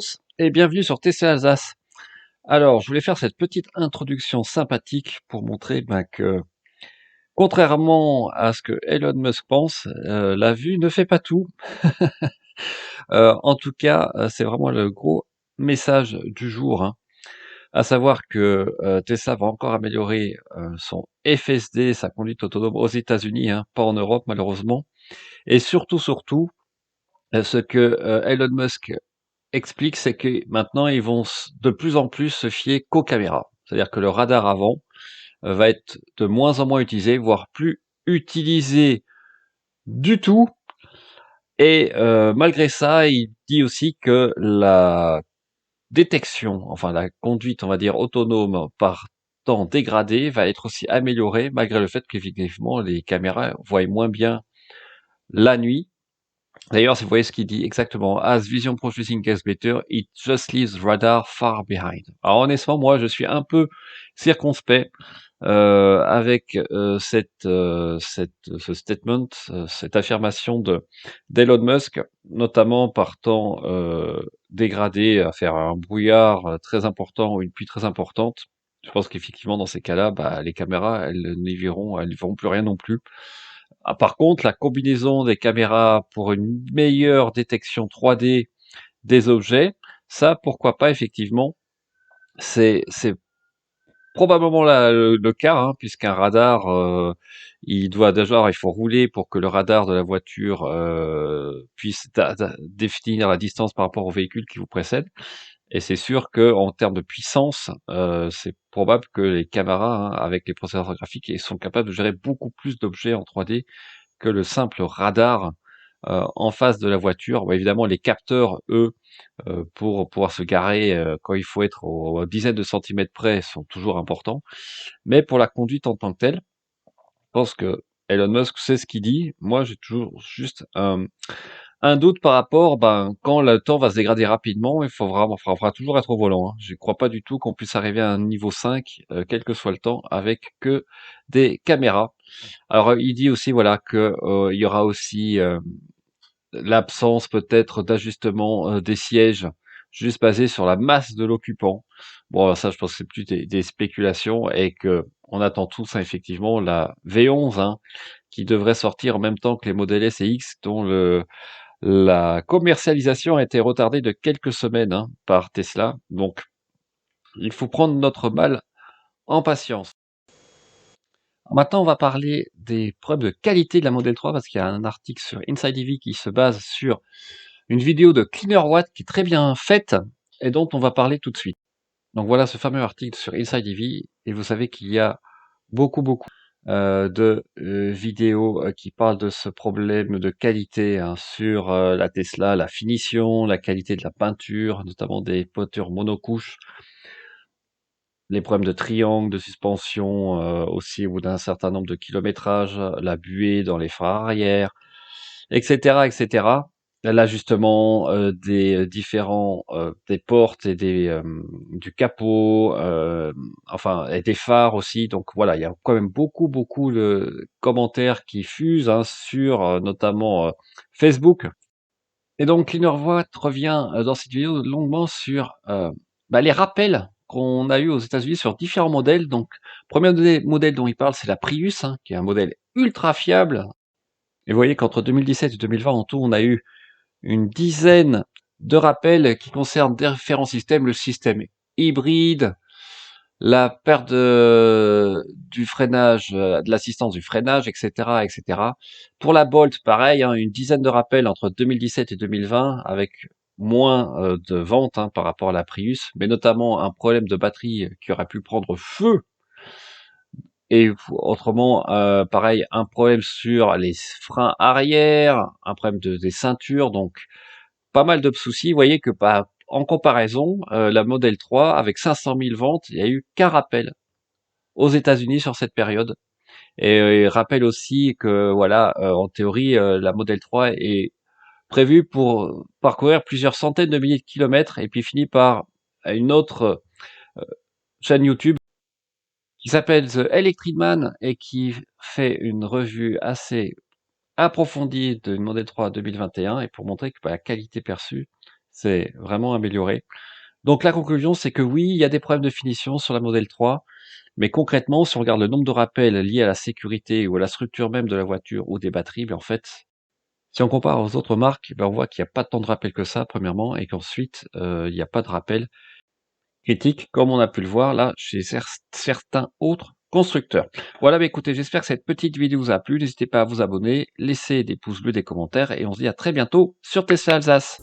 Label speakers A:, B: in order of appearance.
A: tous et bienvenue sur TC Alsace. Alors, je voulais faire cette petite introduction sympathique pour montrer que, contrairement à ce que Elon Musk pense, la vue ne fait pas tout. En tout cas, c'est vraiment le gros message du jour, hein. À savoir que Tesla va encore améliorer son FSD, sa conduite autonome aux États-Unis, hein, pas en Europe malheureusement. Et surtout, ce que Elon Musk explique, c'est que maintenant ils vont de plus en plus se fier qu'aux caméras. C'est-à-dire que le radar avant va être de moins en moins utilisé, voire plus utilisé du tout. Et malgré ça, il dit aussi que la détection, enfin la conduite, on va dire, autonome par temps dégradé va être aussi améliorée, malgré le fait qu'effectivement les caméras voient moins bien la nuit. D'ailleurs, si vous voyez ce qu'il dit exactement, as vision processing gets better, it just leaves radar far behind. Alors honnêtement, moi, je suis un peu circonspect avec ce statement, cette affirmation d'Elon Musk, notamment par temps dégradé, à faire un brouillard très important ou une pluie très importante. Je pense qu'effectivement, dans ces cas-là, les caméras, elles n'y verront plus rien non plus. Ah, par contre, la combinaison des caméras pour une meilleure détection 3D des objets, ça, pourquoi pas, effectivement, c'est probablement le cas, hein, puisqu'un radar, il faut rouler pour que le radar de la voiture puisse définir la distance par rapport au véhicule qui vous précède. Et c'est sûr que en termes de puissance, c'est probable que les caméras, hein, avec les processeurs graphiques, ils sont capables de gérer beaucoup plus d'objets en 3D que le simple radar en face de la voiture. Bon, évidemment, les capteurs, eux, pour pouvoir se garer quand il faut être aux dizaines de centimètres près, sont toujours importants. Mais pour la conduite en tant que telle, je pense que Elon Musk sait ce qu'il dit. Moi, j'ai toujours juste un doute par rapport, quand le temps va se dégrader rapidement, il faut vraiment, faudra toujours être au volant, hein. Je ne crois pas du tout qu'on puisse arriver à un niveau 5, quel que soit le temps, avec que des caméras. Alors, il dit aussi, voilà, que il y aura aussi l'absence peut-être d'ajustement des sièges, juste basé sur la masse de l'occupant. Bon, ça, je pense que c'est plus des spéculations et que on attend tous, hein, effectivement, la V11, hein, qui devrait sortir en même temps que les modèles S et X, dont la commercialisation a été retardée de quelques semaines, hein, par Tesla. Donc, il faut prendre notre mal en patience. Maintenant, on va parler des problèmes de qualité de la Model 3 parce qu'il y a un article sur Inside EV qui se base sur une vidéo de Cleaner Watt qui est très bien faite et dont on va parler tout de suite. Donc voilà ce fameux article sur Inside EV et vous savez qu'il y a beaucoup de vidéos qui parlent de ce problème de qualité, hein, sur la Tesla, la finition, la qualité de la peinture, notamment des peintures monocouches, les problèmes de triangle, de suspension aussi au bout d'un certain nombre de kilométrages, la buée dans les phares arrière, etc. L'ajustement des différents des portes et du capot, enfin et des phares aussi. Donc voilà, il y a quand même beaucoup de commentaires qui fusent, hein, sur notamment Facebook. Et donc Cleanervoit revient dans cette vidéo longuement sur les rappels qu'on a eu aux États-Unis sur différents modèles. Donc, premier modèle dont il parle, c'est la Prius, hein, qui est un modèle ultra fiable. Et vous voyez qu'entre 2017 et 2020, en tout, on a eu une dizaine de rappels qui concernent différents systèmes, le système hybride, la perte du freinage, de l'assistance du freinage, etc. Pour la Bolt, pareil, hein, une dizaine de rappels entre 2017 et 2020, avec moins de ventes, hein, par rapport à la Prius, mais notamment un problème de batterie qui aurait pu prendre feu. Et autrement, pareil, un problème sur les freins arrière, un problème des ceintures, donc pas mal de soucis. Vous voyez que en comparaison, la Model 3, avec 500 000 ventes, il y a eu qu'un rappel aux États-Unis sur cette période. Et il rappelle aussi que voilà, en théorie, la Model 3 est prévue pour parcourir plusieurs centaines de milliers de kilomètres et puis finit par une autre chaîne YouTube qui s'appelle The Electric Man et qui fait une revue assez approfondie d'une Model 3 2021 et pour montrer que la qualité perçue, C'est vraiment amélioré. Donc la conclusion, c'est que oui, il y a des problèmes de finition sur la Model 3, mais concrètement, si on regarde le nombre de rappels liés à la sécurité ou à la structure même de la voiture ou des batteries, en fait, si on compare aux autres marques, on voit qu'il y a pas tant de rappels que ça, premièrement, et qu'ensuite, il y a pas de rappels critiques, comme on a pu le voir là chez certains autres constructeurs. Voilà, écoutez, j'espère que cette petite vidéo vous a plu. N'hésitez pas à vous abonner, laisser des pouces bleus, des commentaires, et on se dit à très bientôt sur Tesla Alsace.